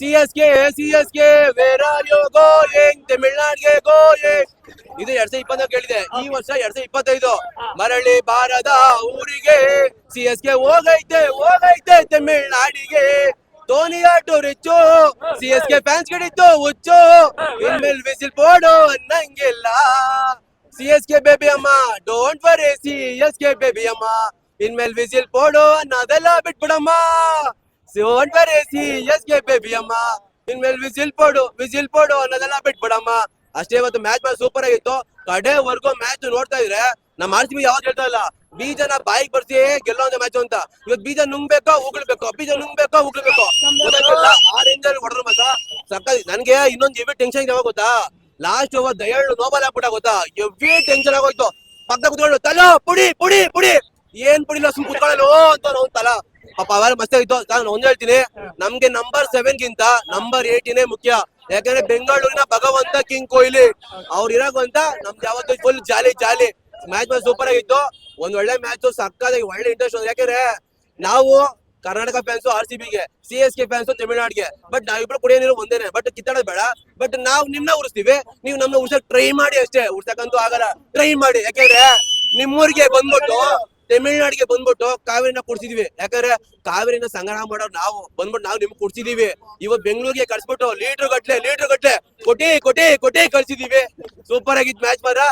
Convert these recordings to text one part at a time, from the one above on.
CSK, CSK, where are you going? ತಮಿಳ್ನಾಡಿಗೆ going. ಇದು 2020 ಕೇಳಿದೆ. ಈ ವರ್ಷ 2025 ಮರಳಿ ಬಾರದ ಊರಿಗೆ CSK ಹೋಗೈತೆ ತಮಿಳ್ನಾಡಿಗೆ. ಧೋನಿ ಆಟೋ ರಿಚ್ಚು, CSK ಫ್ಯಾನ್ಸ್ ಗಿಡಿತ್ತು ಹುಚ್ಚು, ಇನ್ಮೇಲ್ ವಿಸಿಲ್ ಪೋಡು ಅನ್ನಂಗಿಲ್ಲ. CSK ಬೇಬಿ ಅಮ್ಮ, ಡೋಂಟ್ ವರಿ CSK ಬೇಬಿ ಅಮ್ಮ, ಇನ್ಮೇಲ್ ವಿಸಿಲ್ ಪೋಡು ಅನ್ನೋದೆಲ್ಲ ಬಿಟ್ಬಿಡಮ್ಮ. ಡೋಂಟ್ ವರಿ CSK ಬೇಬಿ ಅಮ್ಮ, ಇನ್ಮೇಲ್ ವಿಸಿಲ್ ಪೋಡು ಅನ್ನೋದೆಲ್ಲ ಬಿಟ್ಬಿಡಮ್ಮ. ಅಷ್ಟೇ. ಇವತ್ತು ಮ್ಯಾಚ್ ಸೂಪರ್ ಆಗಿತ್ತು. ಕಡೆವರೆಗೂ ಮ್ಯಾಚ್ ನೋಡ್ತಾ ಇದ್ರೆ ನಮ್ಮ RCB ಯಾವ್ದು ಹೇಳ್ತಾ ಇಲ್ಲ, ಬೀಜನ ಬಾಯಿಗೆ ಬರ್ಸಿ ಗೆಲ್ಲೋ ಮ್ಯಾಚ್ ಅಂತ. ಇವತ್ತು ಬೀಜ ನುಂಗ್ಬೇಕೋ ಉಗುಳ್ಬೇಕೋ, ಆ ರೇಂಜ್ ಅಲ್ಲಿ ಹೊಡೆದ್ರು ಮಾತ್ರ ಸಕ್ಕ. ನನ್ಗೆ ಇನ್ನೊಂದು ಹೆವಿ ಟೆನ್ಷನ್ ಯಾವಾಗ ಗೊತ್ತಾ, ಲಾಸ್ಟ್ ಓವರ್ ದಯಳ್ಳು ನೋಬಲ್ ಹಾಕ್ಬಿಟ್ಟ ಗೊತ್ತಾ, ಹೆವಿ ಟೆನ್ಷನ್ ಆಗೋಯ್ತು. ಪಕ್ಕ ಕುತ್ಕೊಂಡು ತಲೋ ಪುಡಿ ಏನ್ ಪುಡಿಲ್ಲ, ಸುಮ್ ಕುತ್ಕೊಳ್ಳೋ ಅಂತ ನಾವು ತಲಾ. ಪಾಪ ಅವಾಗ ಮಸ್ತ್ ಆಗಿತ್ತು. ನಾನು ಒಂದ್ ಹೇಳ್ತೀನಿ, ನಮ್ಗೆ ನಂಬರ್ 7 ಗಿಂತ ನಂಬರ್ 8 ಮುಖ್ಯ. ಯಾಕಂದ್ರೆ ಬೆಂಗಳೂರಿನ ಭಗವಂತ ಕಿಂಗ್ ಕೊಹ್ಲಿ ಅವ್ರು ಇರೋಕಂತ ನಮ್ದು ಯಾವತ್ತೂ ಫುಲ್ ಜಾಲಿ. ಮ್ಯಾಚ್ ಸೂಪರ್ ಆಗಿತ್ತು. ಒಂದ್ ಒಳ್ಳೆ ಮ್ಯಾಚ್, ಸಕ್ಕದಾಗಿ ಒಳ್ಳೆ ಇಂಟ್ರೆಸ್ಟ್. ಯಾಕಂದ್ರೆ ನಾವು ಕರ್ನಾಟಕ ಫ್ಯಾನ್ಸ್ RCBಗೆ, CSK ಫ್ಯಾನ್ಸ್ ತಮಿಳ್ನಾಡಿಗೆ. ಬಟ್ ನಾವಿಬ್ರು ಕುಡಿಯೋ ನೀರು ಒಂದೇನೆ. ಬಟ್ ಕಿತ್ತಾಡೋದ್ ಬೇಡ. ಬಟ್ ನಾವು ನಿಮ್ನ ಉರಿಸ್ತೀವಿ, ನೀವು ನಮ್ನ ಉರ್ಸಕ್ ಟ್ರೈ ಮಾಡಿ ಅಷ್ಟೇ. ಉರ್ಸಕ್ಕಂತೂ ಆಗಲ್ಲ, ಟ್ರೈ ಮಾಡಿ. ಯಾಕಂದ್ರೆ ನಿಮ್ಮೂರಿಗೆ ಬಂದ್ಬಿಟ್ಟು ತಮಿಳ್ನಾಡಿಗೆ ಬಂದ್ಬಿಟ್ಟು ಕಾವೇರಿನ ಕುಡ್ಸಿದೀವಿ. ಯಾಕಂದ್ರೆ ಕಾವೇರಿನ ಸಂಗ್ರಹ ಮಾಡೋರು ನಾವು ಬಂದ್ಬಿಟ್ಟು ನಾವು ನಿಮ್ಗೆ ಕುಡ್ಸಿದೀವಿ. ಇವತ್ತು ಬೆಂಗಳೂರಿಗೆ ಕಳ್ಸ್ಬಿಟ್ಟು ಲೀಟರ್ ಗಟ್ಲೆ ಕೊಟ್ಟಿ ಕಳ್ಸಿದೀವಿ. ಸೂಪರ್ ಆಗಿತ್ತು ಮ್ಯಾಚ್ ಮಾತ್ರ.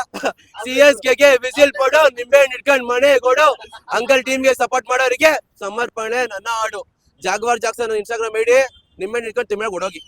CSKಗೆ ವಿಸಿಲ್ ಕೊಡು, ನಿಂಬೆ ಇಟ್ಕೊಂಡ್ ಮನೆ ಕೊಡು, ಅಂಕಲ್ ಟೀಮ್ಗೆ ಸಪೋರ್ಟ್ ಮಾಡೋರಿಗೆ ಸಮರ್ಪಣೆ ನನ್ನ ಹಾಡು. ಜಾಗ್ವಾರ್ ಜಾಕ್ಸನ್ Instagram ಐಡಿ, ನಿಂಬೆ ಇಟ್ಕೊಂಡು ತಿಮ್ಮೆ ಕೊಡೋಗಿ.